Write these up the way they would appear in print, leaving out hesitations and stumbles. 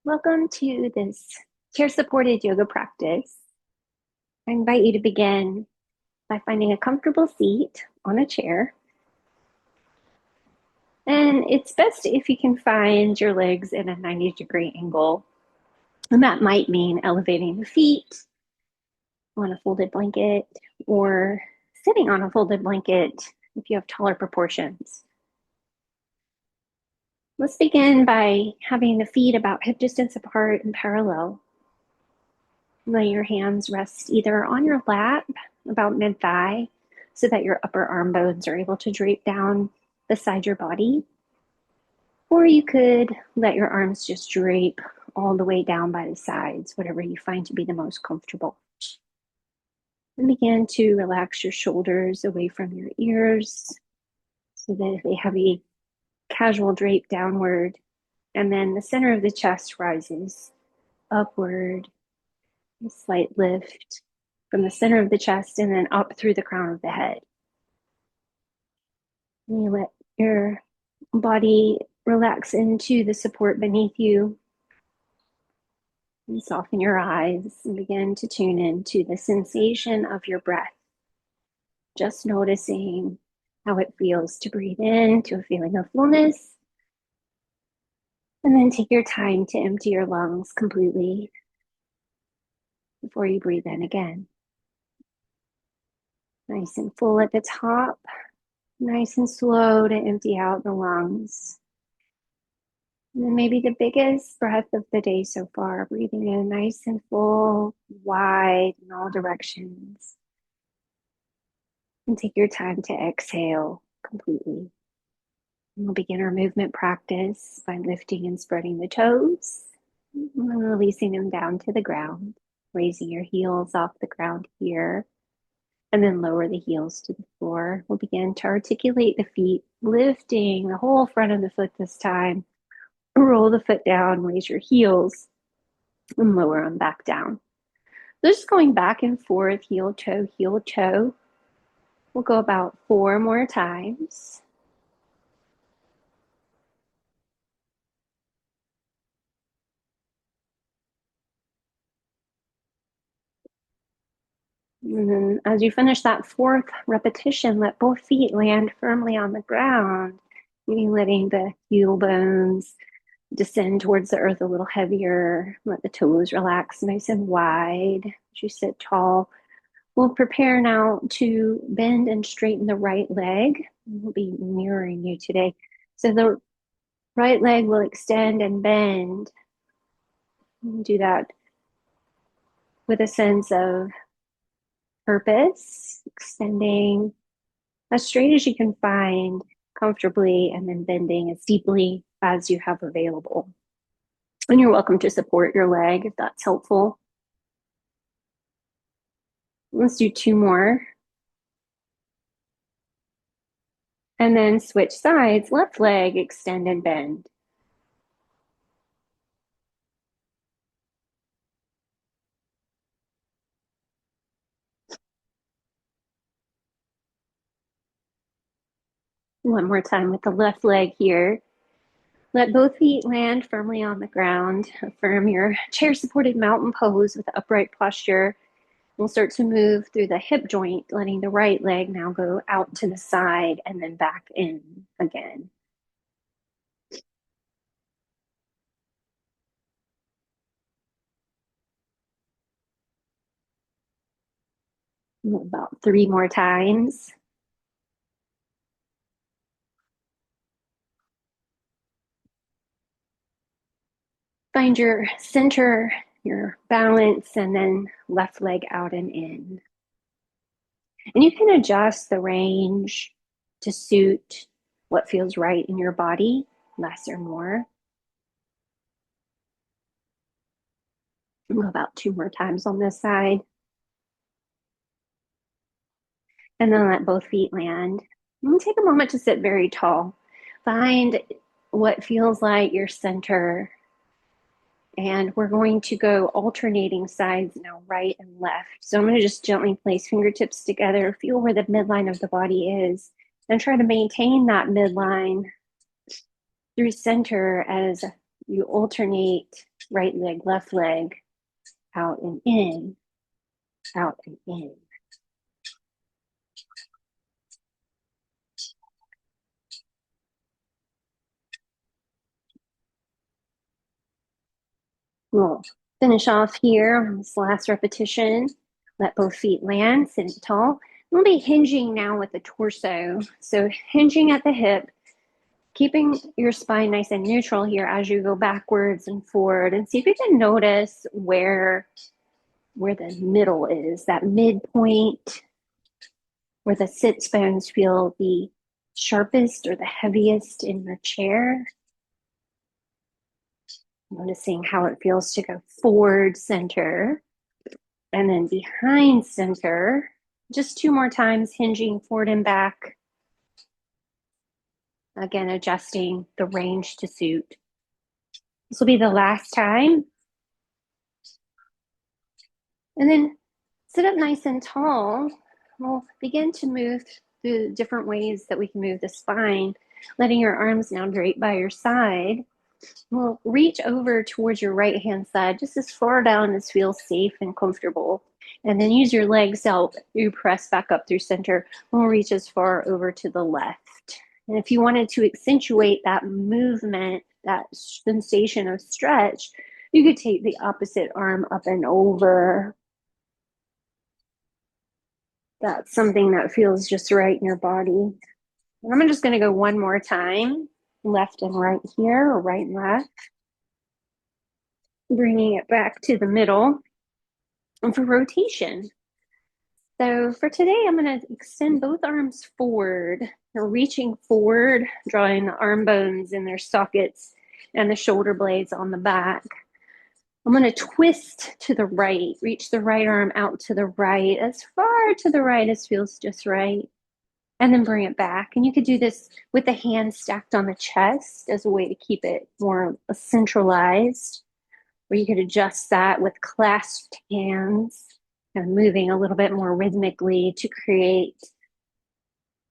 Welcome to this chair-supported yoga practice. I invite you to begin by finding a comfortable seat on a chair. And it's best if you can find your legs in a 90-degree angle. And that might mean elevating the feet on a folded blanket or sitting on a folded blanket if you have taller proportions. Let's begin by having the feet about hip distance apart and parallel. Let your hands rest either on your lap, about mid-thigh, so that your upper arm bones are able to drape down beside your body. Or you could let your arms just drape all the way down by the sides, whatever you find to be the most comfortable. And begin to relax your shoulders away from your ears so that they have a casual drape downward. And then the center of the chest rises upward, a slight lift from the center of the chest and then up through the crown of the head. And you let your body relax into the support beneath you. And soften your eyes and begin to tune into the sensation of your breath. Just noticing how it feels to breathe in to a feeling of fullness. And then take your time to empty your lungs completely before you breathe in again. Nice and full at the top. Nice and slow to empty out the lungs. And then maybe the biggest breath of the day so far, breathing in nice and full, wide in all directions. And take your time to exhale completely. And we'll begin our movement practice by lifting and spreading the toes, and releasing them down to the ground, raising your heels off the ground here, and then lower the heels to the floor. We'll begin to articulate the feet, lifting the whole front of the foot this time. Roll the foot down, raise your heels, and lower them back down. Just going back and forth, heel toe, heel toe. We'll go about 4 more times. And then as you finish that 4th repetition, let both feet land firmly on the ground, maybe letting the heel bones descend towards the earth a little heavier. Let the toes relax nice and wide as you sit tall. We'll prepare now to bend and straighten the right leg. We'll be mirroring you today. So the right leg will extend and bend. We'll do that with a sense of purpose, extending as straight as you can find comfortably, and then bending as deeply as you have available. And you're welcome to support your leg if that's helpful. Let's do 2 more. And then switch sides, left leg, extend and bend. One more time with the left leg here. Let both feet land firmly on the ground. Affirm your chair-supported mountain pose with upright posture. We'll start to move through the hip joint, letting the right leg now go out to the side and then back in again. About 3 more times. Find your center, your balance, and then left leg out and in. And you can adjust the range to suit what feels right in your body, less or more. We'll go about 2 more times on this side. And then let both feet land. And take a moment to sit very tall. Find what feels like your center. And we're going to go alternating sides now, right and left. So I'm going to just gently place fingertips together, feel where the midline of the body is, and try to maintain that midline through center as You alternate right leg, left leg, out and in, out and in. We'll finish off here on this last repetition. Let both feet land, sitting tall. We'll be hinging now with the torso. So hinging at the hip, keeping your spine nice and neutral here as you go backwards and forward, and see if you can notice where the middle is, that midpoint, where the sits bones feel the sharpest or the heaviest in your chair. Noticing how it feels to go forward center and then behind center. Just 2 more times, hinging forward and back. Again, adjusting the range to suit. This will be the last time. And then sit up nice and tall. We'll begin to move through different ways that we can move the spine, letting your arms now drape by your side. We'll reach over towards your right hand side, just as far down as feels safe and comfortable. And then use your legs to help you press back up through center. We'll reach as far over to the left. And if you wanted to accentuate that movement, that sensation of stretch, you could take the opposite arm up and over. That's something that feels just right in your body. And I'm just going to go one more time, left and right here, or right and left. Bringing it back to the middle. And for rotation. So for today, I'm going to extend both arms forward. We're reaching forward, drawing the arm bones in their sockets and the shoulder blades on the back. I'm going to twist to the right, reach the right arm out to the right, as far to the right as feels just right, and then bring it back. And you could do this with the hands stacked on the chest as a way to keep it more centralized, or you could adjust that with clasped hands and moving a little bit more rhythmically to create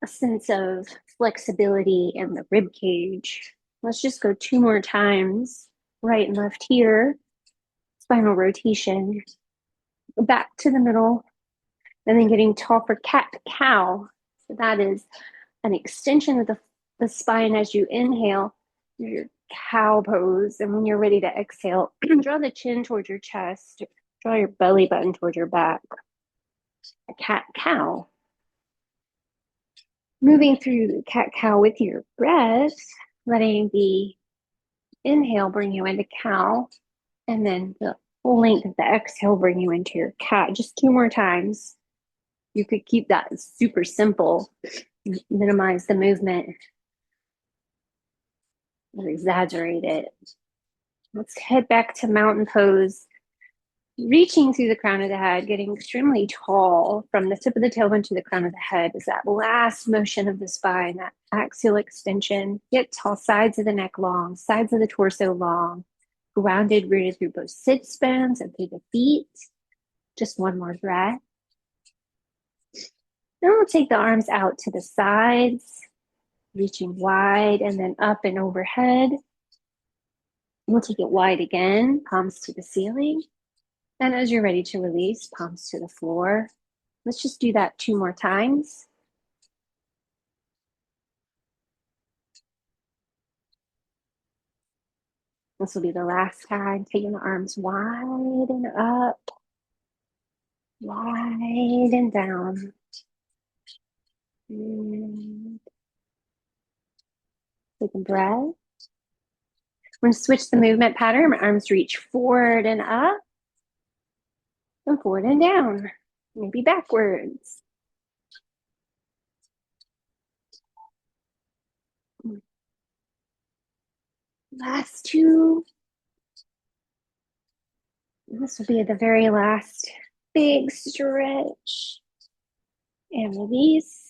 a sense of flexibility in the rib cage. Let's just go 2 more times, right and left here. Spinal rotation, back to the middle, and then getting tall for cat-cow. So that is an extension of the spine as you inhale, your cow pose. And when you're ready to exhale, draw the chin towards your chest, draw your belly button towards your back. A cat-cow. Moving through the cat-cow with your breath, letting the inhale bring you into cow, and then the full length of the exhale bring you into your cat. Just 2 more times. You could keep that super simple, minimize the movement, or exaggerate it. Let's head back to mountain pose, reaching through the crown of the head, getting extremely tall from the tip of the tailbone to the crown of the head is that last motion of the spine, that axial extension. Get tall, sides of the neck long, sides of the torso long, grounded, rooted through both sits bones and through the feet. Just one more breath. Then we'll take the arms out to the sides, reaching wide and then up and overhead. We'll take it wide again, palms to the ceiling. And as you're ready to release, palms to the floor. Let's just do that 2 more times. This will be the last time, taking the arms wide and up, wide and down. And take a breath. I'm going to switch the movement pattern. My arms reach forward and up, and forward and down, maybe backwards. Last 2. This will be the very last big stretch and release.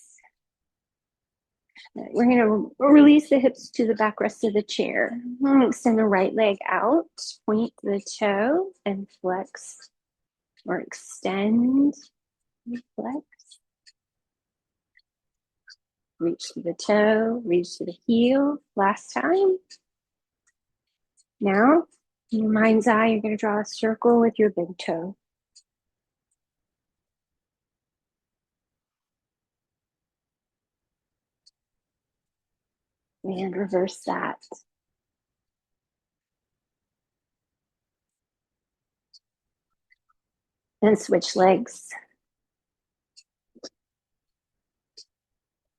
We're going to release the hips to the backrest of the chair. I'm going to extend the right leg out, point the toe, and flex or extend, flex. Reach to the toe, reach to the heel. Last time. Now, in your mind's eye, you're going to draw a circle with your big toe. And reverse that. And switch legs.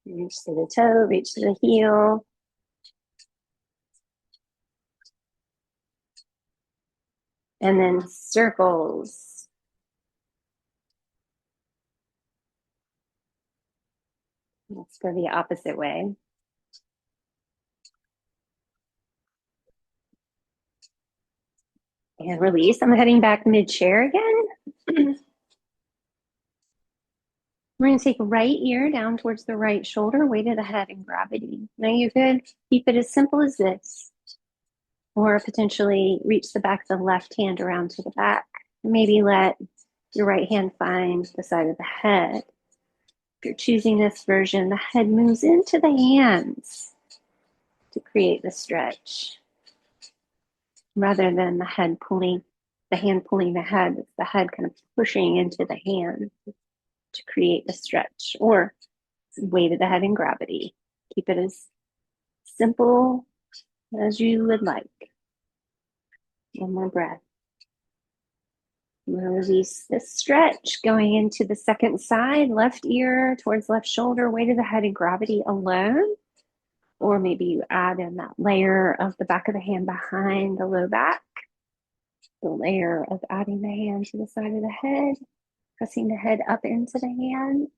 Reach to the toe, reach to the heel. And then circles. Let's go the opposite way. And release. I'm heading back mid-chair again. We're going to take right ear down towards the right shoulder, weight of the head and gravity. Now you could keep it as simple as this, or potentially reach the back of the left hand around to the back. Maybe let your right hand find the side of the head. If you're choosing this version, the head moves into the hands to create the stretch. Rather than the hand pulling the head, it's the head kind of pushing into the hand to create the stretch, or weight of the head and gravity. Keep it as simple as you would like. One more breath. Release this stretch, going into the second side, left ear towards left shoulder, weight of the head and gravity alone. Or maybe you add in that layer of the back of the hand behind the low back, the layer of adding the hand to the side of the head, pressing the head up into the hand.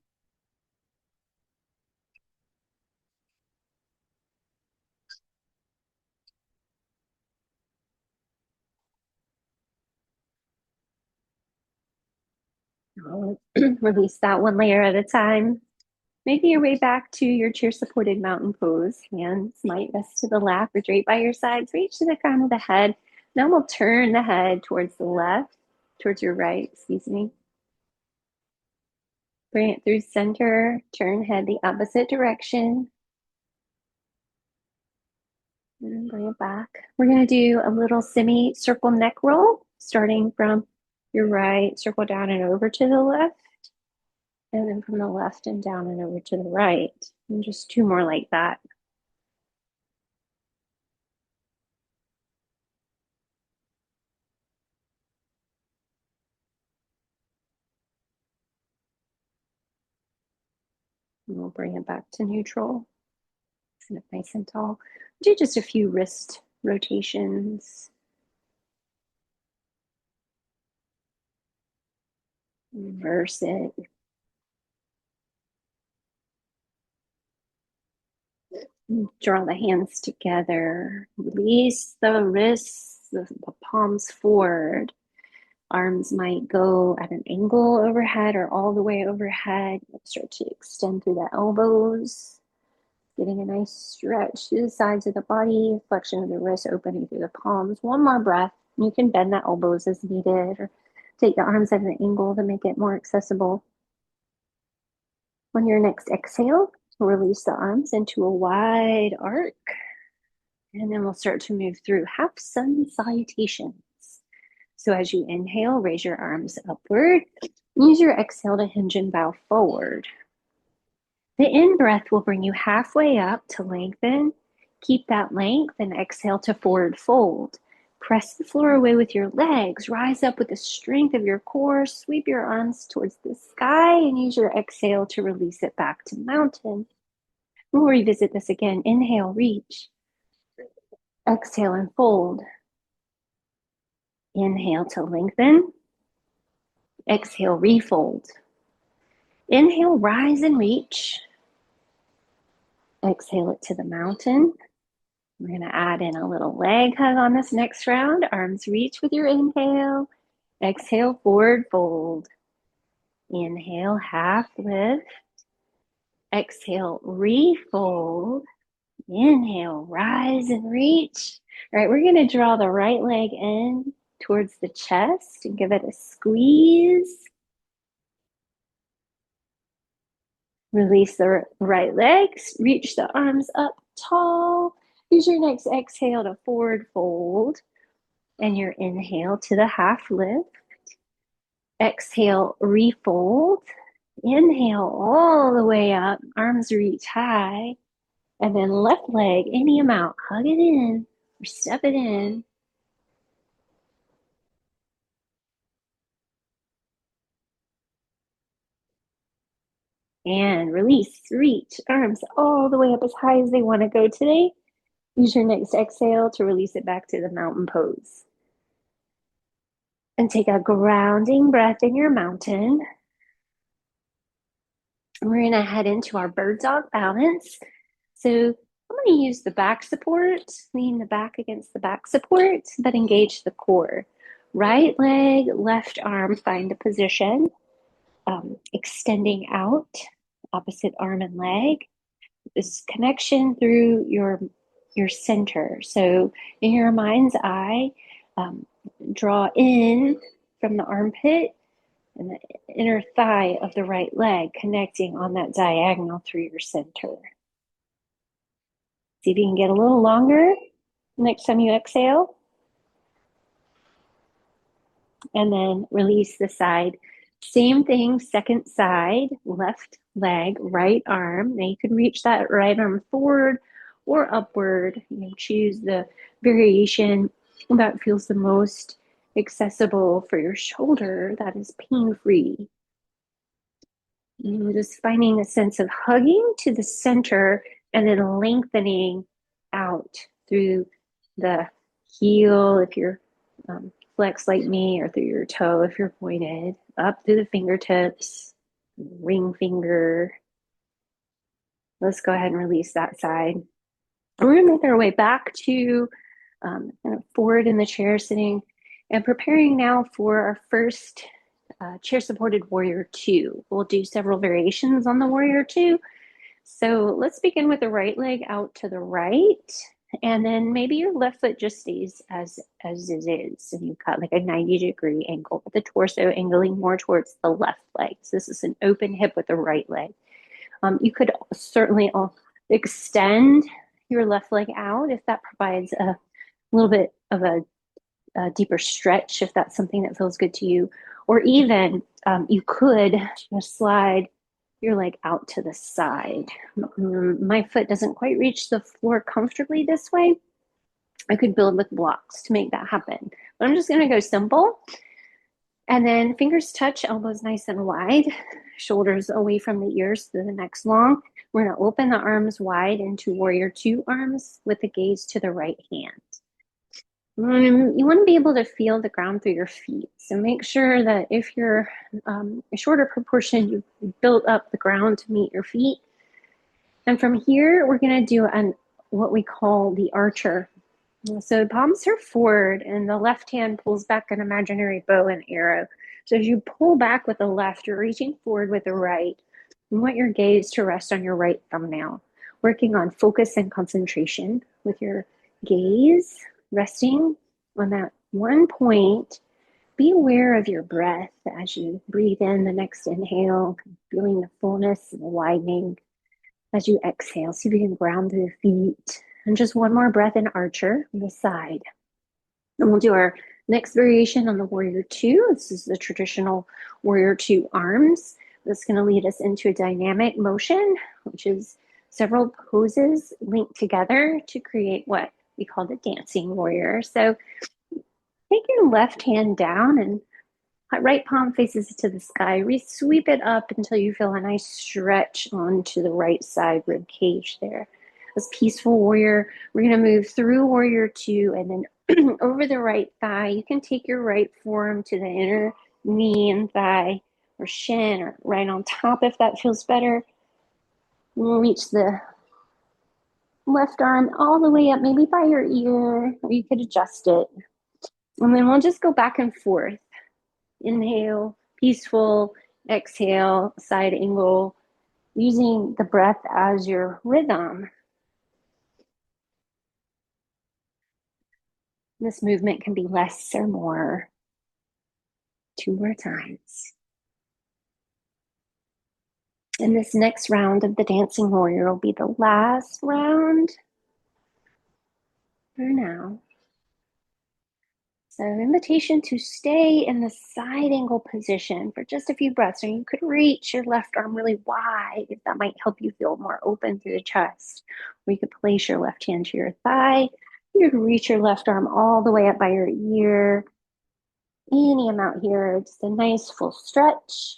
Release that one layer at a time. Making your way back to your chair supported mountain pose. Hands might rest to the left or drape by your sides. Reach to the crown of the head. Then we'll turn the head towards the left, towards your right, excuse me. Bring it through center. Turn head the opposite direction. And bring it back. We're going to do a little semi-circle neck roll, starting from your right, circle down and over to the left. And then from the left and down and over to the right. And just two more like that. And we'll bring it back to neutral. Sit up nice and tall. Do just a few wrist rotations. Reverse it. Draw the hands together. Release the wrists, the palms forward. Arms might go at an angle overhead or all the way overhead. Start to extend through the elbows. Getting a nice stretch through the sides of the body, flexion of the wrists opening through the palms. One more breath. You can bend the elbows as needed or take the arms at an angle to make it more accessible. On your next exhale, release the arms into a wide arc. And then we'll start to move through half sun salutations. So as you inhale, raise your arms upward. Use your exhale to hinge and bow forward. The in-breath will bring you halfway up to lengthen. Keep that length and exhale to forward fold. Press the floor away with your legs. Rise up with the strength of your core. Sweep your arms towards the sky and use your exhale to release it back to mountain. We'll revisit this again. Inhale, reach. Exhale and fold. Inhale to lengthen. Exhale, refold. Inhale, rise and reach. Exhale it to the mountain. We're going to add in a little leg hug on this next round. Arms reach with your inhale. Exhale, forward fold. Inhale, half lift. Exhale, refold. Inhale, rise and reach. All right, we're going to draw the right leg in towards the chest and give it a squeeze. Release the right legs, reach the arms up tall. Use your next exhale to forward fold. And your inhale to the half lift. Exhale, refold. Inhale all the way up, arms reach high. And then left leg, any amount, hug it in or step it in. And release, reach, arms all the way up as high as they want to go today. Use your next exhale to release it back to the mountain pose. And take a grounding breath in your mountain. We're going to head into our bird dog balance. So I'm going to use the back support, lean the back against the back support, but engage the core. Right leg, left arm, find a position. Extending out, opposite arm and leg. This connection through your center. So in your mind's eye, draw in from the armpit and the inner thigh of the right leg, connecting on that diagonal through your center. See if you can get a little longer next time you exhale. And then release the side. Same thing, second side, left leg, right arm. Now you can reach that right arm forward or upward. You can choose the variation that feels the most accessible for your shoulder, that is pain-free. You're just finding a sense of hugging to the center and then lengthening out through the heel if you're flex like me, or through your toe if you're pointed, up through the fingertips, ring finger. Let's go ahead and release that side. We're going to make our way back to kind of forward in the chair sitting and preparing now for our first chair supported warrior two. We'll do several variations on the warrior two. So let's begin with the right leg out to the right. And then maybe your left foot just stays as it is. And you've got like a 90-degree angle, with the torso angling more towards the left leg. So this is an open hip with the right leg. You could certainly extend your left leg out if that provides a little bit of a deeper stretch, if that's something that feels good to you. Or even you could slide your leg out to the side. My foot doesn't quite reach the floor comfortably this way. I could build with blocks to make that happen. But I'm just going to go simple. And then fingers touch, elbows nice and wide, shoulders away from the ears to the next long. We're going to open the arms wide into warrior two arms with the gaze to the right hand. You want to be able to feel the ground through your feet. So make sure that if you're a shorter proportion, you built up the ground to meet your feet. And from here, we're going to do what we call the archer. So palms are forward and the left hand pulls back an imaginary bow and arrow. So as you pull back with the left, you're reaching forward with the right. You want your gaze to rest on your right thumbnail, working on focus and concentration with your gaze resting on that one point. Be aware of your breath as you breathe in the next inhale, feeling the fullness and the widening as you exhale. See if you can ground through the feet. And just one more breath in archer on the side. And we'll do our next variation on the warrior two. This is the traditional warrior two arms. This is going to lead us into a dynamic motion, which is several poses linked together to create what we call the dancing warrior. So take your left hand down and right palm faces to the sky. Sweep it up until you feel a nice stretch onto the right side rib cage there. This peaceful warrior, we're going to move through warrior two and then over the right thigh. You can take your right forearm to the inner knee and thigh or shin, or right on top if that feels better. We'll reach the left arm all the way up, maybe by your ear, or you could adjust it. And then we'll just go back and forth. Inhale, peaceful, exhale, side angle, using the breath as your rhythm. This movement can be less or more. Two more times. And this next round of the dancing warrior will be the last round for now. So invitation to stay in the side angle position for just a few breaths. Or you could reach your left arm really wide if that might help you feel more open through the chest. Or you could place your left hand to your thigh. You could reach your left arm all the way up by your ear. Any amount here, just a nice full stretch.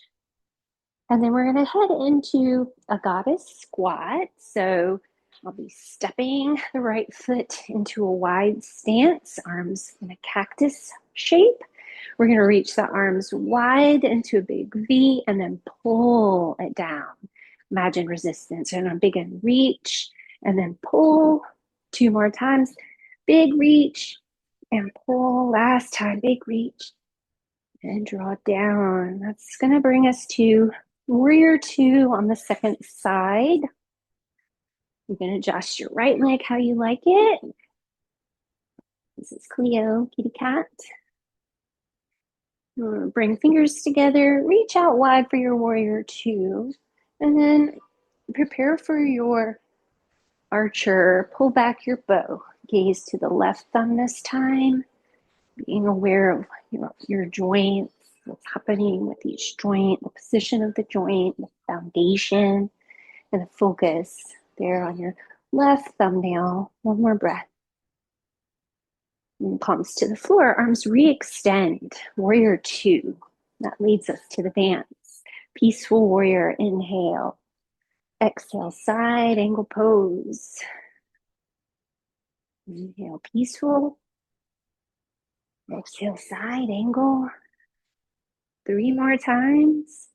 And then we're going to head into a goddess squat. So I'll be stepping the right foot into a wide stance, arms in a cactus shape. We're going to reach the arms wide into a big V and then pull it down. Imagine resistance. And a big reach and then pull 2 more times. Big reach and pull. Last time, big reach and draw down. That's going to bring us to Warrior 2 on the second side. You can adjust your right leg how you like it. This is Cleo, kitty cat. Bring fingers together, reach out wide for your Warrior 2, and then prepare for your archer. Pull back your bow. Gaze to the left thumb this time, being aware of your joints, what's happening with each joint, the position of the joint, the foundation, and the focus there on your left thumbnail. One more breath. And palms to the floor, arms re-extend. Warrior 2. That leads us to the dance. Peaceful warrior, inhale. Exhale, side angle pose. Inhale, peaceful. Exhale, side angle. 3 more times.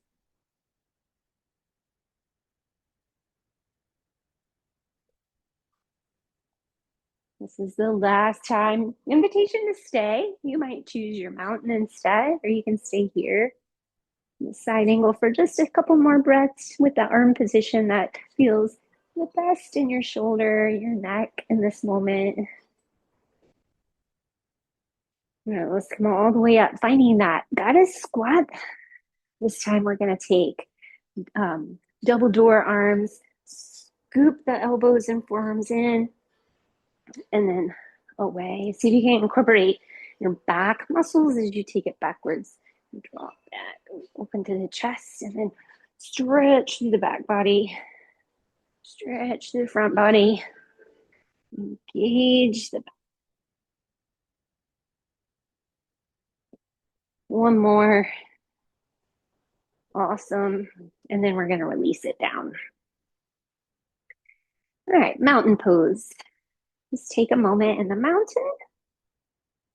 This is the last time. Invitation to stay. You might choose your mountain instead, or you can stay here. The side angle for just a couple more breaths with the arm position that feels the best in your shoulder, your neck in this moment. Let's come all the way up, finding that goddess squat. This time we're going to take double door arms, scoop the elbows and forearms in, and then away. See if you can incorporate your back muscles as you take it backwards. Drop that, open to the chest, and then stretch through the back body. Stretch through the front body. Engage the back. One more. Awesome. And then we're going to release it down. All right, mountain pose. Just take a moment in the mountain.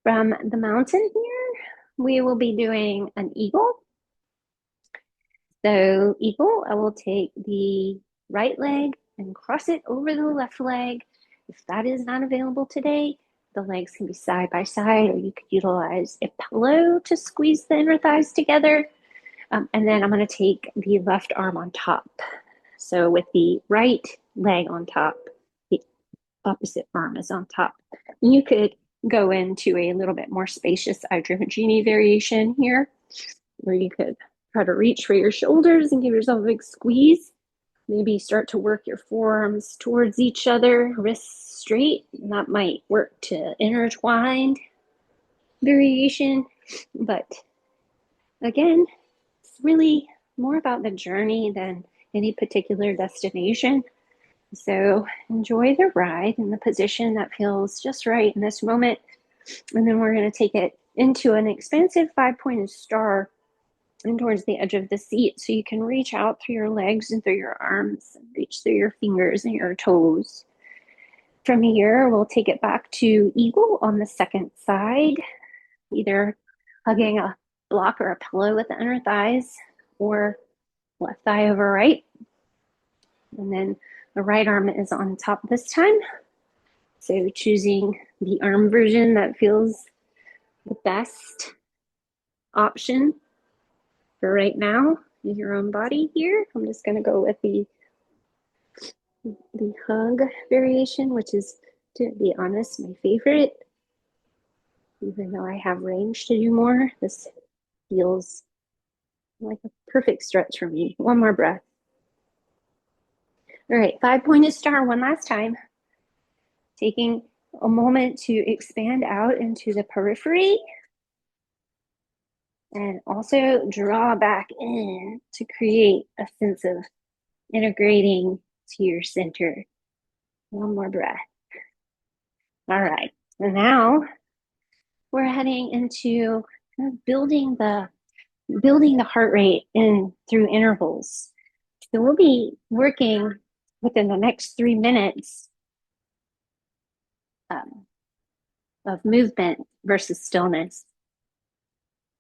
From the mountain here, we will be doing an eagle. So eagle, I will take the right leg and cross it over the left leg. If that is not available today, the legs can be side by side, or you could utilize a pillow to squeeze the inner thighs together. And then I'm going to take the left arm on top. So with the right leg on top, the opposite arm is on top. You could go into a little bit more spacious Eye-Driven Genie variation here, where you could try to reach for your shoulders and give yourself a big squeeze. Maybe start to work your forearms towards each other, wrists straight. And that might work to intertwined variation. But again, it's really more about the journey than any particular destination. So enjoy the ride in the position that feels just right in this moment. And then we're going to take it into an expansive 5-pointed star and towards the edge of the seat, so you can reach out through your legs and through your arms, and reach through your fingers and your toes. From here, we'll take it back to eagle on the second side, either hugging a block or a pillow with the inner thighs, or left thigh over right. And then the right arm is on top this time. So choosing the arm version that feels the best option for right now in your own body here. I'm just going to go with the hug variation, which is, to be honest, my favorite. Even though I have range to do more, this feels like a perfect stretch for me. One more breath. All right, 5-pointed star one last time. Taking a moment to expand out into the periphery and also draw back in to create a sense of integrating to your center. One more breath. All right. And now we're heading into kind of building the heart rate in through intervals. So we'll be working within the next 3 minutes of movement versus stillness.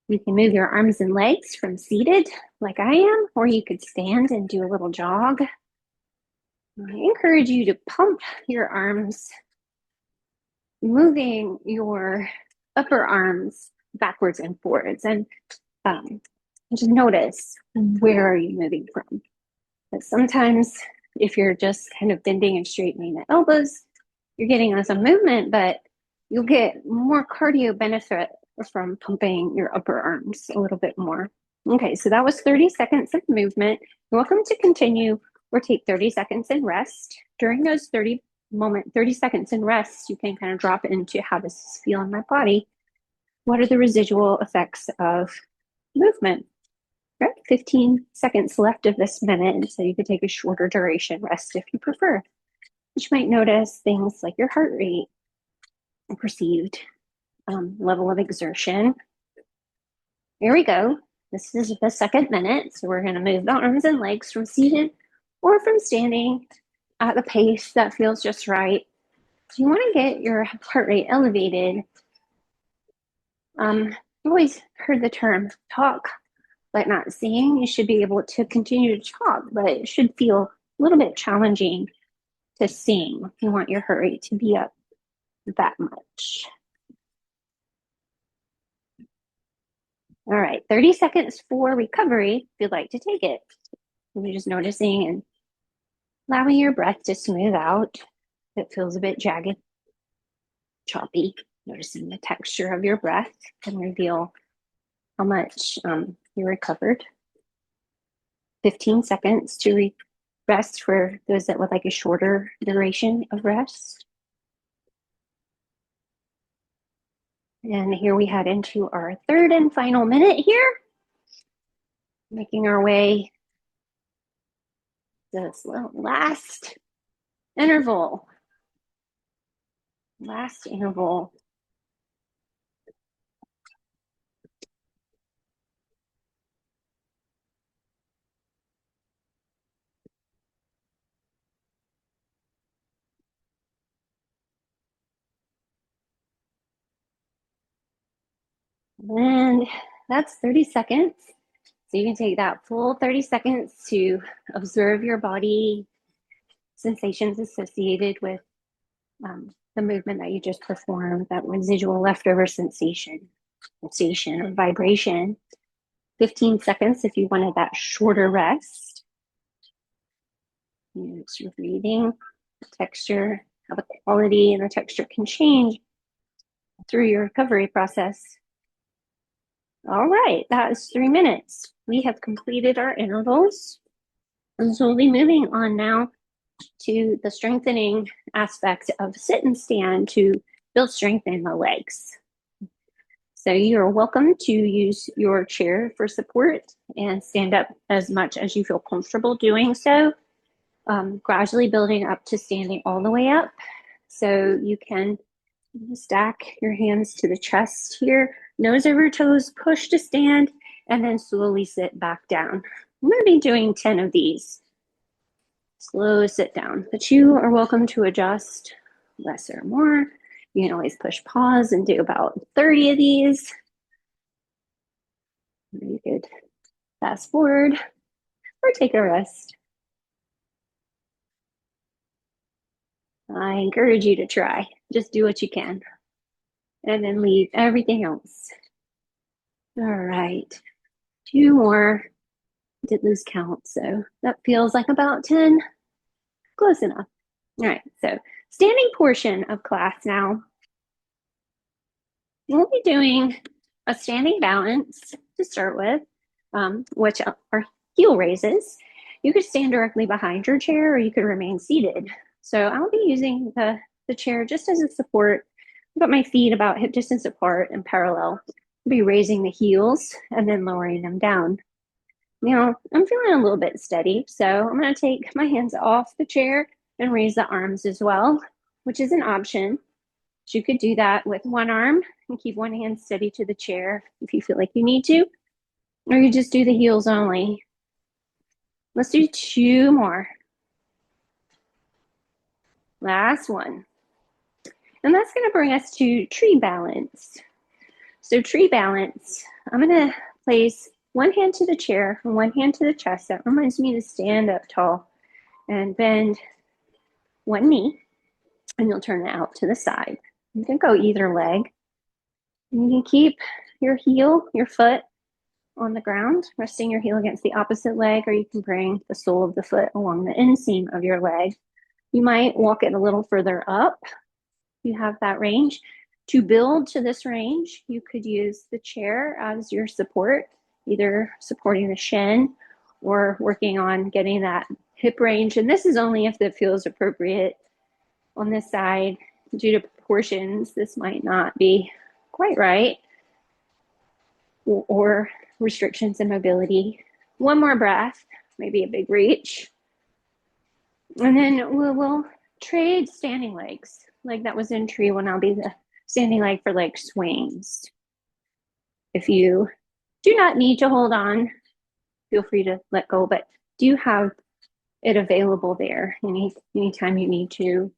You can move your arms and legs from seated like I am, or you could stand and do a little jog. I encourage you to pump your arms, moving your upper arms backwards and forwards, and just notice, where are you moving from? But sometimes if you're just kind of bending and straightening the elbows, you're getting some movement, but you'll get more cardio benefit from pumping your upper arms a little bit more. Okay, so that was 30 seconds of movement. You're welcome to continue or take 30 seconds and rest. During those 30 seconds in rest, you can kind of drop into, how does this feel in my body? What are the residual effects of movement? Right, 15 seconds left of this minute, so you could take a shorter duration rest if you prefer. You might notice things like your heart rate, perceived level of exertion. Here we go. This is the second minute, so we're going to move the arms and legs from seated or from standing at the pace that feels just right. So you want to get your heart rate elevated. I've always heard the term talk but not sing. You should be able to continue to talk, but it should feel a little bit challenging to sing if you want your heart rate to be up that much. All right, 30 seconds for recovery if you'd like to take it. You're just noticing and allowing your breath to smooth out. If it feels a bit jagged, choppy, noticing the texture of your breath can reveal how much you recovered. 15 seconds to rest for those that would like a shorter duration of rest. And here we head into our third and final minute here, making our way to this last interval. Last interval. And that's 30 seconds. So you can take that full 30 seconds to observe your body sensations associated with the movement that you just performed, that residual leftover sensation or vibration. 15 seconds if you wanted that shorter rest. It's your breathing, the texture, how the quality and the texture can change through your recovery process. All right, that is 3 minutes. We have completed our intervals. And so we'll be moving on now to the strengthening aspect of sit and stand to build strength in the legs. So you're welcome to use your chair for support and stand up as much as you feel comfortable doing so, gradually building up to standing all the way up. So you can stack your hands to the chest here, nose over toes, push to stand, and then slowly sit back down. I'm going to be doing 10 of these. Slow sit down, but you are welcome to adjust less or more. You can always push pause and do about 30 of these. You could fast forward or take a rest. I encourage you to try. Just do what you can. And then leave everything else. All right. 2 more. Did lose count, so that feels like about 10. Close enough. All right, so standing portion of class now. We'll be doing a standing balance to start with, which are heel raises. You could stand directly behind your chair or you could remain seated. So I'll be using the the chair just as a support. I've got my feet about hip distance apart and parallel. I'll be raising the heels and then lowering them down. Now, I'm feeling a little bit steady, so I'm going to take my hands off the chair and raise the arms as well, which is an option. So you could do that with one arm and keep one hand steady to the chair if you feel like you need to, or you just do the heels only. Let's do 2 more. Last one. And that's going to bring us to tree balance. So tree balance, I'm going to place one hand to the chair and one hand to the chest. That reminds me to stand up tall and bend one knee, and you'll turn it out to the side. You can go either leg. And you can keep your heel, your foot on the ground, resting your heel against the opposite leg, or you can bring the sole of the foot along the inseam of your leg. You might walk it a little further up. You have that range. To build to this range, you could use the chair as your support, either supporting the shin or working on getting that hip range. And this is only if it feels appropriate. On this side, due to proportions, this might not be quite right, or restrictions in mobility. One more breath, maybe a big reach. And then we'll trade standing legs. Like that was in tree one, I'll be the standing leg for like swings. If you do not need to hold on, feel free to let go, but do have it available there anytime you need to.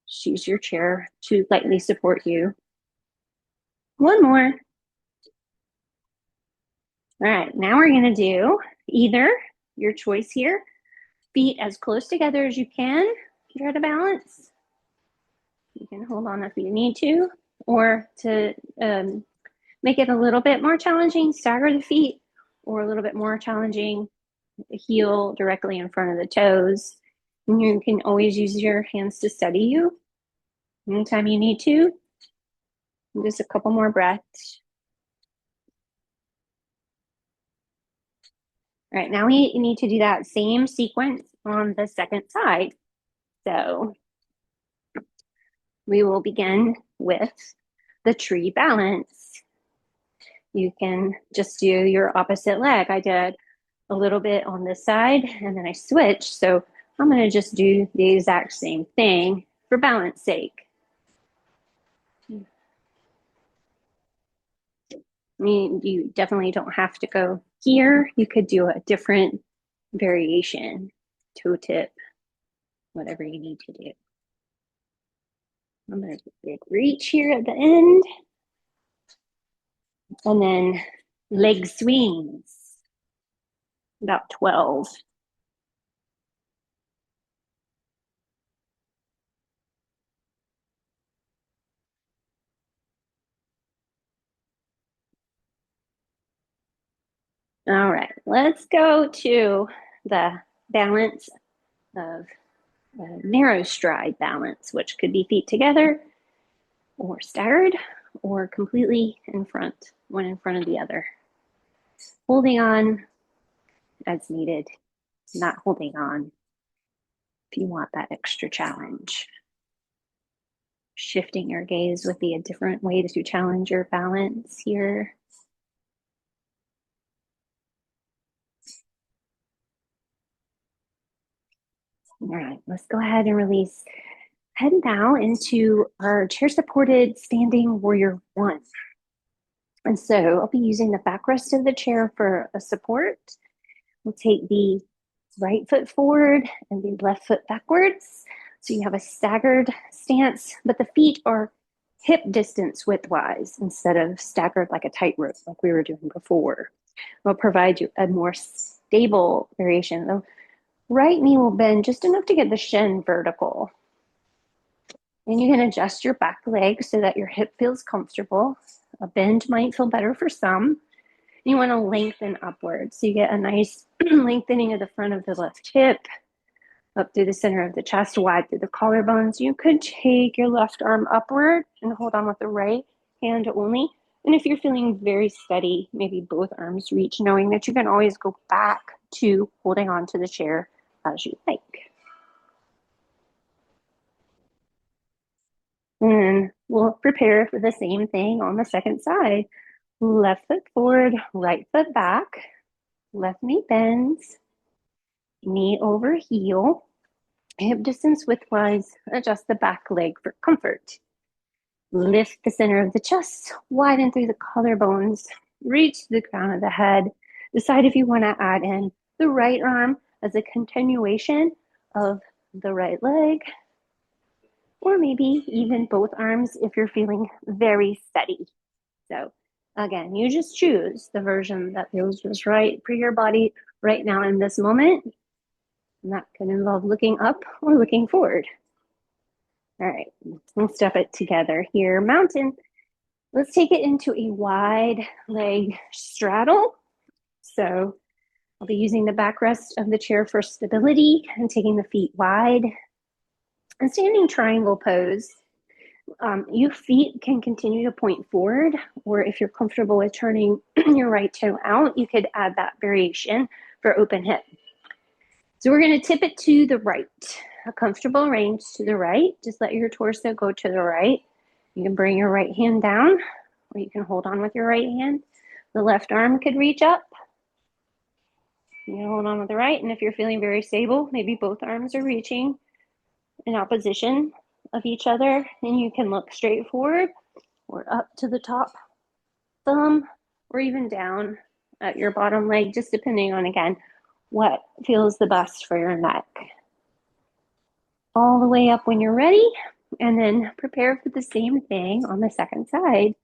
Just use your chair to lightly support you. One more. All right, now we're gonna do either your choice here, feet as close together as you can, try to balance. You can hold on if you need to, or to make it a little bit more challenging, stagger the feet, or a little bit more challenging, the heel directly in front of the toes. And you can always use your hands to steady you anytime you need to. And just a couple more breaths. All right, now we need to do that same sequence on the second side. So we will begin with the tree balance. You can just do your opposite leg. I did a little bit on this side and then I switched. So I'm going to just do the exact same thing for balance sake. I mean, you definitely don't have to go here. You could do a different variation, toe tip, whatever you need to do. I'm going to do a big reach here at the end. And then leg swings, about 12. All right, let's go to the balance of narrow stride balance, which could be feet together or staggered or completely in front, one in front of the other. Holding on as needed, not holding on if you want that extra challenge. Shifting your gaze would be a different way to challenge your balance here. All right, let's go ahead and release. Head now into our chair supported standing warrior one. And so I'll be using the backrest of the chair for a support. We'll take the right foot forward and the left foot backwards. So you have a staggered stance, but the feet are hip distance widthwise instead of staggered like a tightrope like we were doing before. It'll provide you a more stable variation. The right knee will bend just enough to get the shin vertical. And you can adjust your back leg so that your hip feels comfortable. A bend might feel better for some. You want to lengthen upwards. So you get a nice lengthening of the front of the left hip, up through the center of the chest, wide through the collarbones. You could take your left arm upward and hold on with the right hand only. And if you're feeling very steady, maybe both arms reach, knowing that you can always go back to holding on to the chair as you like. And we'll prepare for the same thing on the second side. Left foot forward, right foot back, left knee bends, knee over heel, hip distance widthwise, adjust the back leg for comfort. Lift the center of the chest, widen through the collarbones, reach to the crown of the head. Decide if you want to add in the right arm as a continuation of the right leg, or maybe even both arms if you're feeling very steady. So again, you just choose the version that feels just right for your body right now in this moment. And that can involve looking up or looking forward. All right, let's step it together here. Mountain. Let's take it into a wide leg straddle. So I'll be using the backrest of the chair for stability and taking the feet wide. And standing triangle pose. Your feet can continue to point forward, or if you're comfortable with turning your right toe out, you could add that variation for open hip. So we're going to tip it to the right, a comfortable range to the right. Just let your torso go to the right. You can bring your right hand down, or you can hold on with your right hand. The left arm could reach up. You can hold on with the right, and if you're feeling very stable, maybe both arms are reaching in opposition of each other, and you can look straight forward or up to the top thumb, or even down at your bottom leg, just depending on, again, what feels the best for your neck. All the way up when you're ready, and then prepare for the same thing on the second side.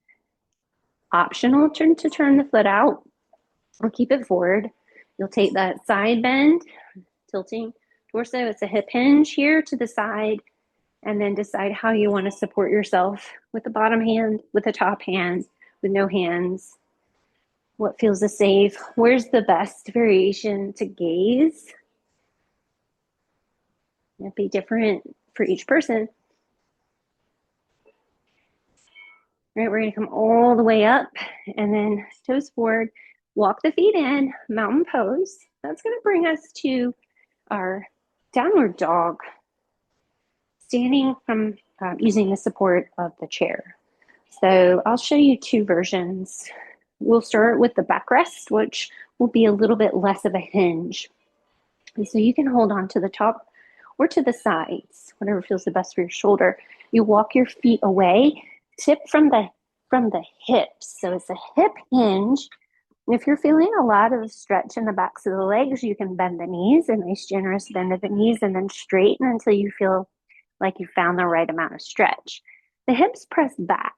Optional to turn the foot out or keep it forward. You'll take that side bend, tilting torso. It's a hip hinge here to the side, and then decide how you want to support yourself with the bottom hand, with the top hand, with no hands. What feels the safe? Where's the best variation to gaze? It'll be different for each person. All right, we're gonna come all the way up and then toes forward, walk the feet in, mountain pose. That's gonna bring us to our downward dog, standing from using the support of the chair. So I'll show you two versions. We'll start with the backrest, which will be a little bit less of a hinge. And so you can hold on to the top or to the sides, whatever feels the best for your shoulder. You walk your feet away, tip from the hips. So it's a hip hinge. If you're feeling a lot of stretch in the backs of the legs, you can bend the knees, a nice generous bend of the knees, and then straighten until you feel like you found the right amount of stretch. The hips press back.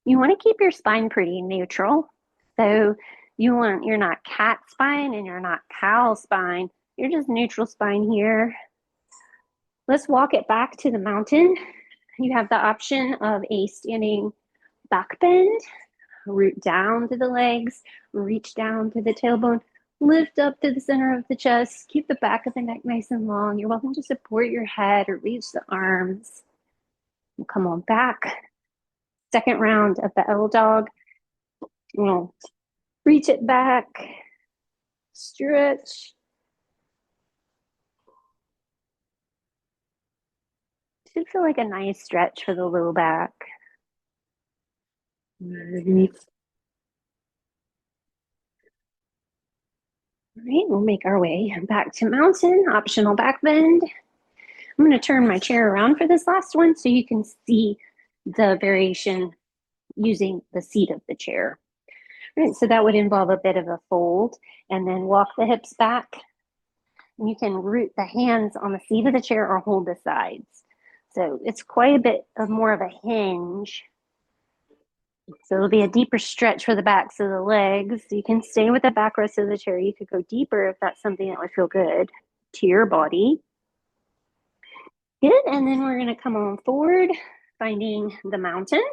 You want to keep your spine pretty neutral. So you're not cat spine and you're not cow spine. You're just neutral spine here. Let's walk it back to the mountain. You have the option of a standing back bend, root down to the legs, reach down to the tailbone, lift up to the center of the chest, keep the back of the neck nice and long. You're welcome to support your head or reach the arms. We'll come on back. Second round of the L dog. We'll reach it back, stretch. Should feel like a nice stretch for the low back. All right, we'll make our way back to mountain, optional back bend. I'm going to turn my chair around for this last one so you can see the variation using the seat of the chair. All right, so that would involve a bit of a fold and then walk the hips back. You can root the hands on the seat of the chair or hold the sides. So it's quite a bit of more of a hinge. So it'll be a deeper stretch for the backs of the legs. You can stay with the backrest of the chair. You could go deeper if that's something that would feel good to your body. Good, and then we're gonna come on forward, finding the mountain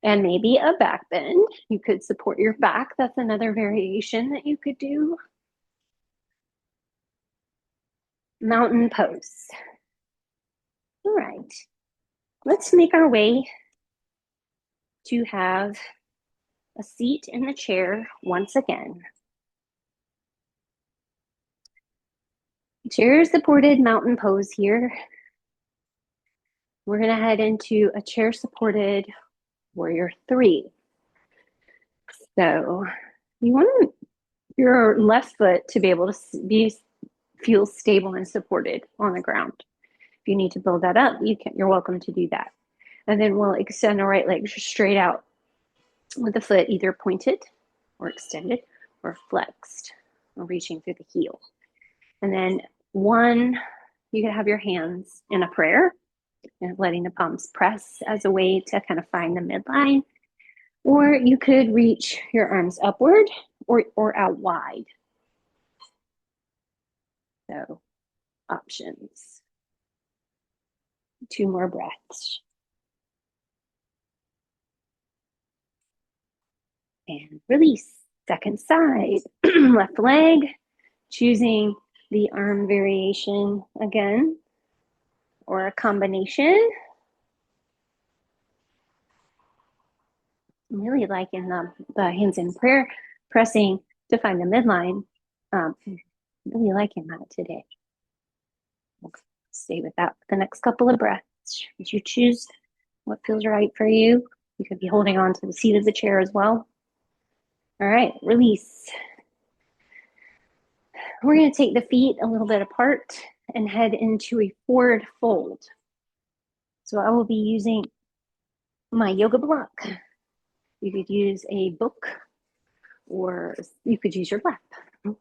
and maybe a back bend. You could support your back. That's another variation that you could do. Mountain pose. All right, let's make our way to have a seat in the chair once again. Chair supported mountain pose here. We're going to head into a chair supported warrior 3. So you want your left foot to be able to feel stable and supported on the ground. If you need to build that up, you're welcome to do that. And then we'll extend the right leg straight out with the foot either pointed or extended or flexed or reaching through the heel. And then you can have your hands in a prayer and letting the palms press as a way to kind of find the midline. Or you could reach your arms upward or out wide. So options. 2 more breaths. And release. Second side. Left leg. Choosing the arm variation again or a combination. I'm really liking the hands in prayer pressing to find the midline. Really liking that today. We'll stay with that for the next couple of breaths. As you choose what feels right for you. You could be holding on to the seat of the chair as well. All right, release. We're going to take the feet a little bit apart and head into a forward fold. So I will be using my yoga block. You could use a book or you could use your lap.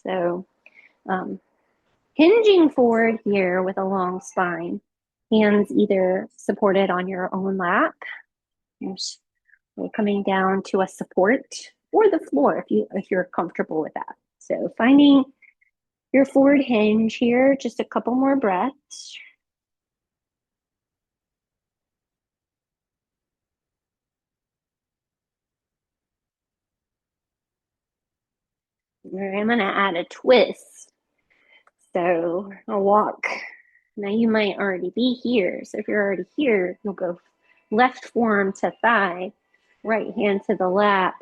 So hinging forward here with a long spine, hands either supported on your own lap, or coming down to a support, or the floor if you're comfortable with that. So finding your forward hinge here, just a couple more breaths. I'm going to add a twist. So I'll walk. Now you might already be here. So if you're already here, you'll go left forearm to thigh, right hand to the lap,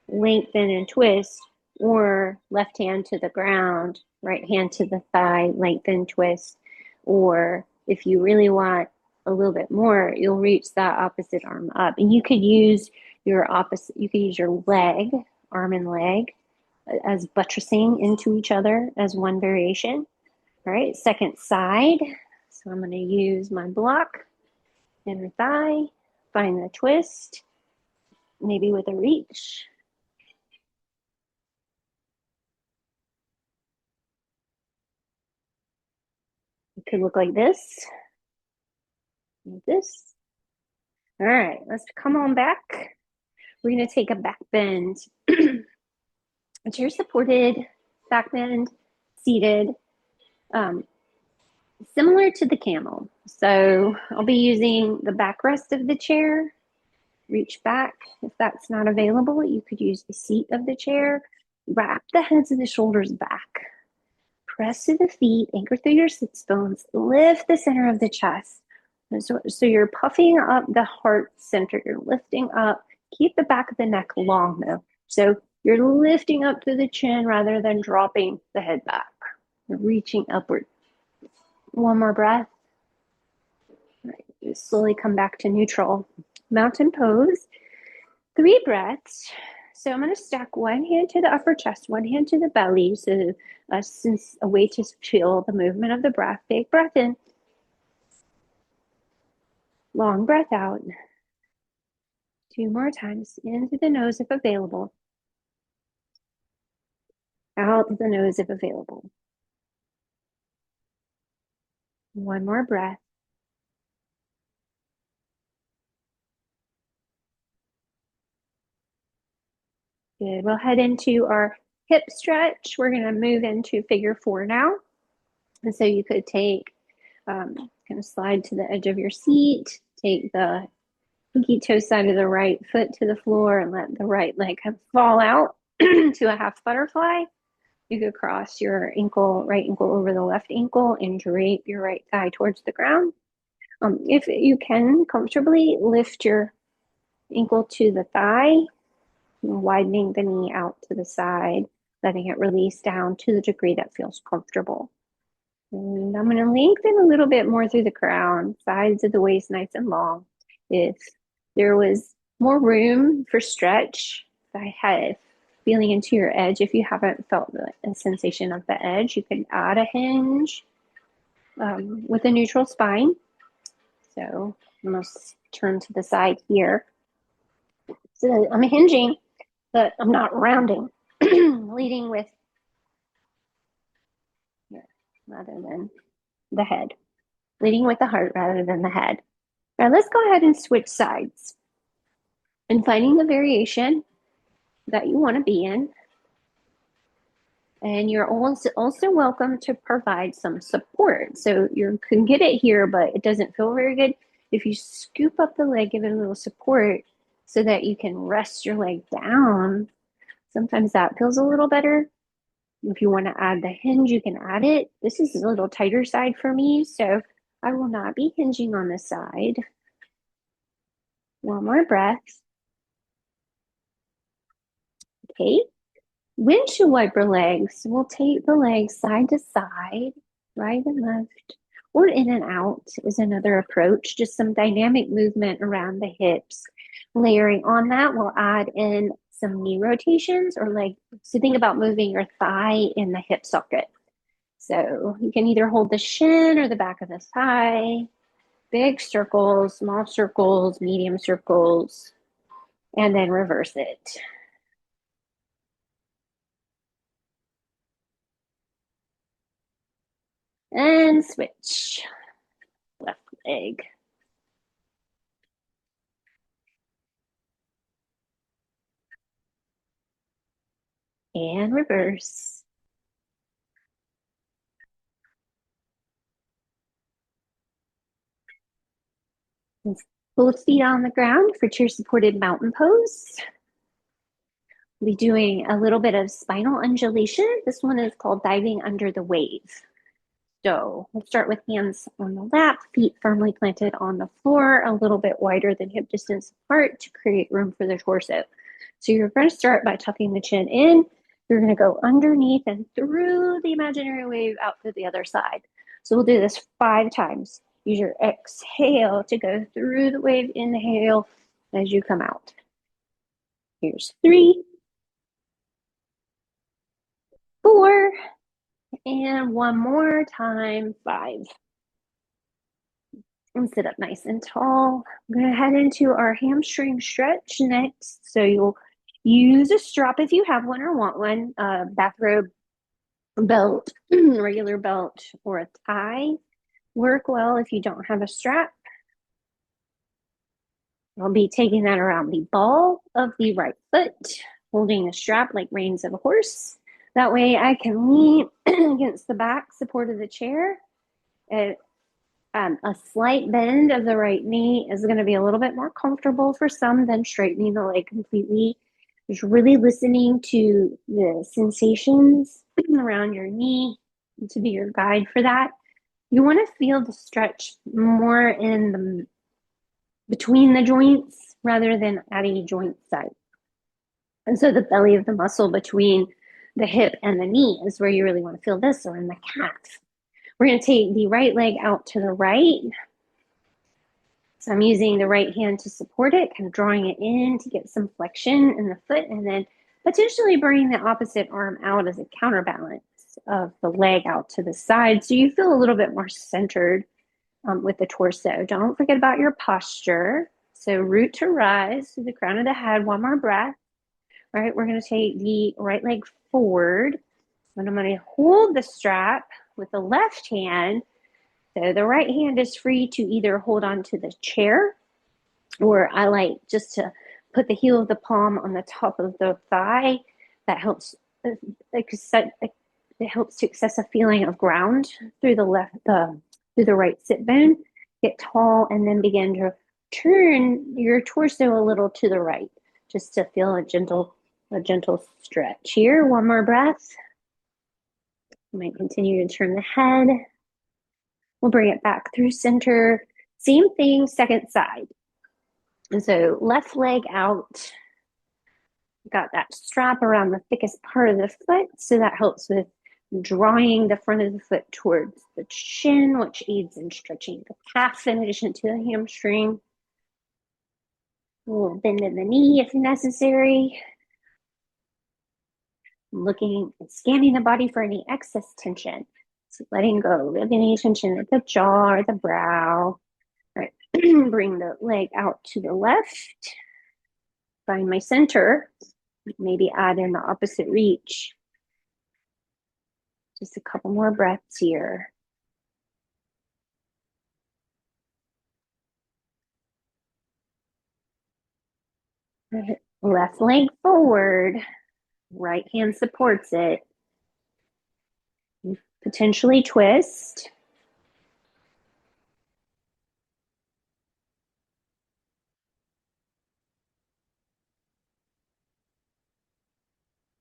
lengthen and twist, or left hand to the ground, right hand to the thigh, lengthen, twist. Or if you really want a little bit more, you'll reach that opposite arm up. And you could use your leg, arm and leg, as buttressing into each other as one variation. All right, second side. So I'm going to use my block, inner thigh, find the twist, maybe with a reach. It could look like this. Like this. All right, let's come on back. We're going to take a back bend. Chair supported, back bend, seated. Similar to the camel. So I'll be using the backrest of the chair. Reach back. If that's not available, you could use the seat of the chair. Wrap the heads and the shoulders back. Press to the feet, anchor through your sits bones, lift the center of the chest. So you're puffing up the heart center, you're lifting up. Keep the back of the neck long though. So you're lifting up through the chin rather than dropping the head back. You're reaching upward. One more breath. Right, slowly come back to neutral. Mountain pose. 3 breaths. So I'm going to stack one hand to the upper chest, one hand to the belly. So since a way to feel the movement of the breath. Big breath in. Long breath out. 2 more times. Into the nose if available. Out the nose if available. 1 more breath. Good. We'll head into our hip stretch. We're going to move into figure 4 now. And so you could take, kind of slide to the edge of your seat, take the pinky toe side of the right foot to the floor and let the right leg kind of fall out to a half butterfly. You could cross your right ankle over the left ankle and drape your right thigh towards the ground. If you can comfortably lift your ankle to the thigh, widening the knee out to the side, letting it release down to the degree that feels comfortable. And I'm going to lengthen a little bit more through the crown, sides of the waist nice and long. If there was more room for stretch, if I had feeling into your edge, if you haven't felt the sensation of the edge, you can add a hinge with a neutral spine. So I'm going to turn to the side here. So I'm hinging, but I'm not rounding, leading with here rather than the head, leading with the heart rather than the head. Now let's go ahead and switch sides and finding the variation that you want to be in. And you're also welcome to provide some support. So you can get it here, but it doesn't feel very good. If you scoop up the leg, give it a little support so that you can rest your leg down. Sometimes that feels a little better. If you want to add the hinge, you can add it. This is a little tighter side for me, so I will not be hinging on this side. One more breath. Okay. Windshield wiper legs. We'll take the legs side to side, right and left, or in and out is another approach. Just some dynamic movement around the hips. Layering on that, we'll add in some knee rotations or leg. So think about moving your thigh in the hip socket. So you can either hold the shin or the back of the thigh, big circles, small circles, medium circles, and then reverse it. And switch. Left leg. And reverse. Both feet on the ground for chair supported mountain pose. We'll be doing a little bit of spinal undulation. This one is called diving under the wave. So we'll start with hands on the lap, feet firmly planted on the floor, a little bit wider than hip distance apart to create room for the torso. So you're going to start by tucking the chin in. You're going to go underneath and through the imaginary wave out to the other side. So we'll do this 5 times. Use your exhale to go through the wave. Inhale as you come out. Here's 3, 4, and one more time, 5. And sit up nice and tall. I'm going to head into our hamstring stretch next. So you'll use a strap if you have one or want one, bathrobe, belt, regular belt, or a tie. Work well if you don't have a strap. I'll be taking that around the ball of the right foot, holding the strap like reins of a horse. That way I can lean against the back support of the chair. A slight bend of the right knee is going to be a little bit more comfortable for some than straightening the leg completely. Just really listening to the sensations around your knee to be your guide for that. You want to feel the stretch more in the between the joints rather than at a joint side. And so the belly of the muscle between the hip and the knee is where you really want to feel this, or in the calf. We're going to take the right leg out to the right. So I'm using the right hand to support it, kind of drawing it in to get some flexion in the foot, and then potentially bringing the opposite arm out as a counterbalance of the leg out to the side. So you feel a little bit more centered with the torso. Don't forget about your posture. So root to rise through the crown of the head. One more breath. All right, we're going to take the right leg forward. And I'm going to hold the strap with the left hand. So the right hand is free to either hold on to the chair, or I like just to put the heel of the palm on the top of the thigh. That helps. It helps to access a feeling of ground through through the right sit bone. Get tall and then begin to turn your torso a little to the right, just to feel a gentle stretch here. One more breath. You might continue to turn the head. We'll bring it back through center. Same thing, second side. And so left leg out. Got that strap around the thickest part of the foot, so that helps with drawing the front of the foot towards the shin, which aids in stretching the calf in addition to the hamstring. A little bend in the knee if necessary. Looking and scanning the body for any excess tension. So letting go of any tension at the jaw or the brow. All right. Bring the leg out to the left. Find my center. Maybe add in the opposite reach. Just a couple more breaths here. Left leg forward. Right hand supports it. Potentially twist.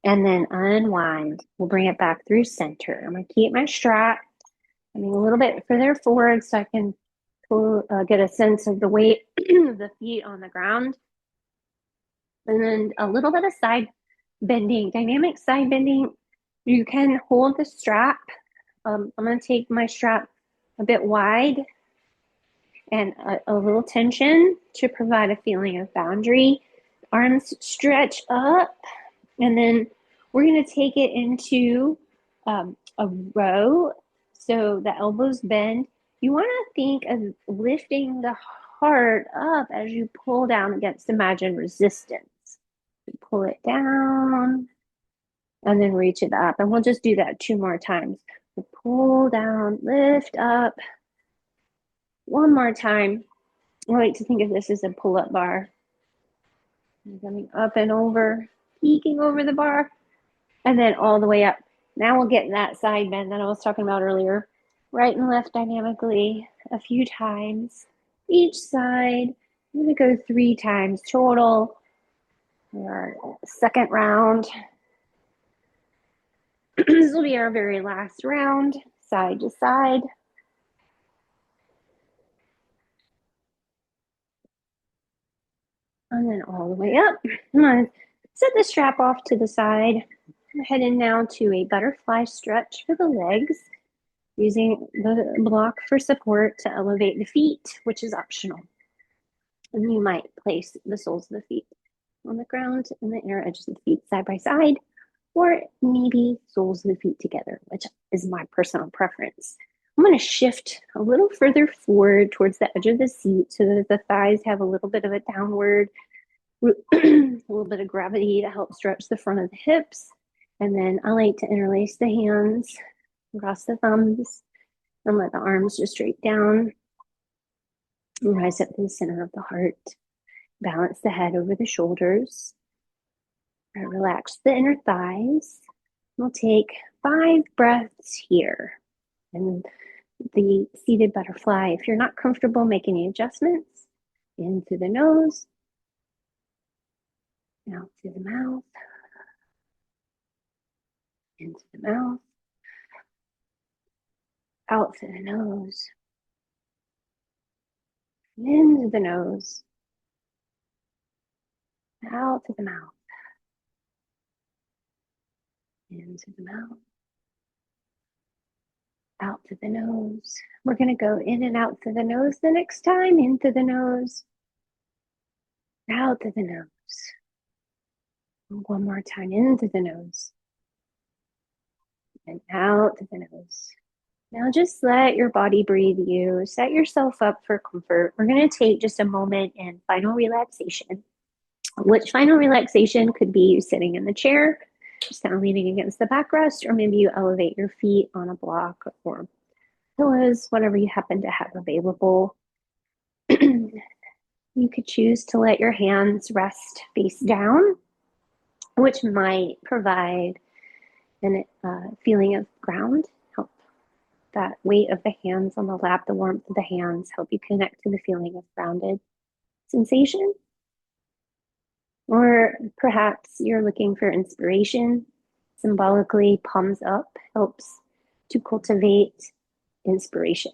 And then unwind. We'll bring it back through center. I'm going to keep my strap. I mean, a little bit further forward so I can get a sense of the weight of the feet on the ground. And then a little bit of side bending, dynamic side bending. You can hold the strap. I'm going to take my strap a bit wide and a little tension to provide a feeling of boundary. Arms stretch up, and then we're going to take it into a row so the elbows bend. You want to think of lifting the heart up as you pull down against imagined resistance. Pull it down and then reach it up. And we'll just do that 2 more times. We'll pull down, lift up. 1 more time. I like to think of this as a pull-up bar. Coming up and over, peeking over the bar, and then all the way up. Now we'll get that side bend that I was talking about earlier. Right and left dynamically a few times. Each side. I'm going to go 3 times total. Our second round. This will be our very last round, side to side. And then all the way up. I'm going to set the strap off to the side. I'm heading now to a butterfly stretch for the legs, using the block for support to elevate the feet, which is optional. And you might place the soles of the feet on the ground and the inner edges of the feet side by side, or maybe soles of the feet together, which is my personal preference. I'm going to shift a little further forward towards the edge of the seat so that the thighs have a little bit of a downward, a little bit of gravity to help stretch the front of the hips. And then I like to interlace the hands across the thumbs and let the arms just straight down. Rise up to the center of the heart. Balance the head over the shoulders. Relax the inner thighs. We'll take 5 breaths here. And the seated butterfly, if you're not comfortable, make any adjustments. In through the nose. Out through the mouth. Into the mouth. Out through the nose. Into the nose. Out through the mouth. Into the mouth. Out through the nose. We're going to go in and out through the nose the next time. In through the nose. Out through the nose. 1 more time. In through the nose. And out through the nose. Now just let your body breathe you. Set yourself up for comfort. We're going to take just a moment in final relaxation. Which final relaxation could be you sitting in the chair, just kind of leaning against the backrest, or maybe you elevate your feet on a block or pillows, whatever you happen to have available. You could choose to let your hands rest face down, which might provide a feeling of ground, help that weight of the hands on the lap, the warmth of the hands, help you connect to the feeling of grounded sensation. Or perhaps you're looking for inspiration. Symbolically, palms up helps to cultivate inspiration.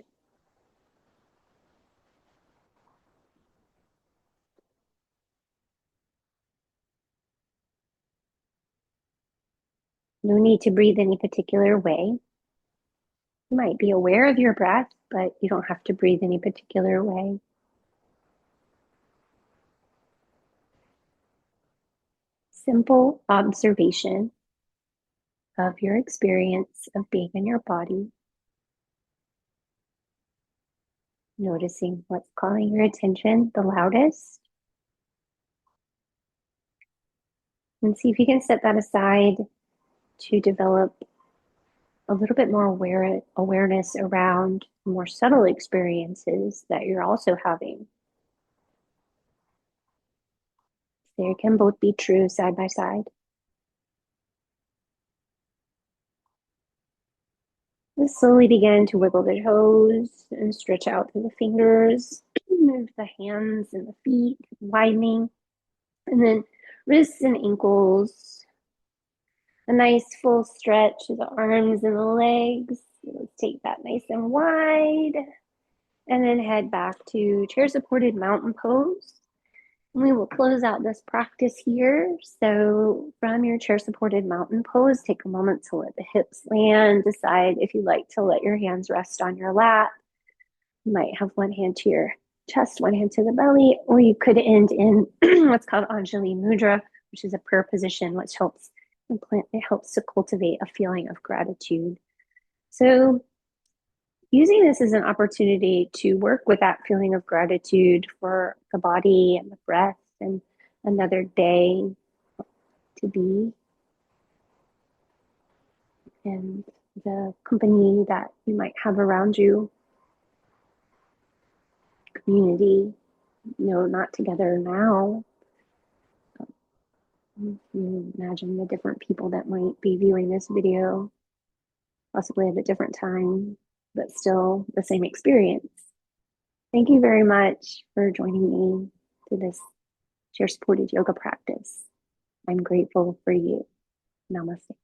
No need to breathe any particular way. You might be aware of your breath, but you don't have to breathe any particular way. Simple observation of your experience of being in your body, noticing what's calling your attention the loudest, and see if you can set that aside to develop a little bit more awareness around more subtle experiences that you're also having. They can both be true side by side. And slowly begin to wiggle the toes and stretch out through the fingers, move the hands and the feet, widening, and then wrists and ankles. A nice full stretch of the arms and the legs. Let's take that nice and wide. And then head back to chair supported mountain pose. And we will close out this practice here. So from your chair supported mountain pose, take a moment to let the hips land. Decide if you'd like to let your hands rest on your lap. You might have one hand to your chest, one hand to the belly, or you could end in what's called Anjali Mudra, which is a prayer position, which helps to cultivate a feeling of gratitude. So using this as an opportunity to work with that feeling of gratitude for the body and the breath and another day to be and the company that you might have around you, community, not together now. You imagine the different people that might be viewing this video, possibly at a different time, but still the same experience. Thank you very much for joining me to this chair supported yoga practice. I'm grateful for you. Namaste.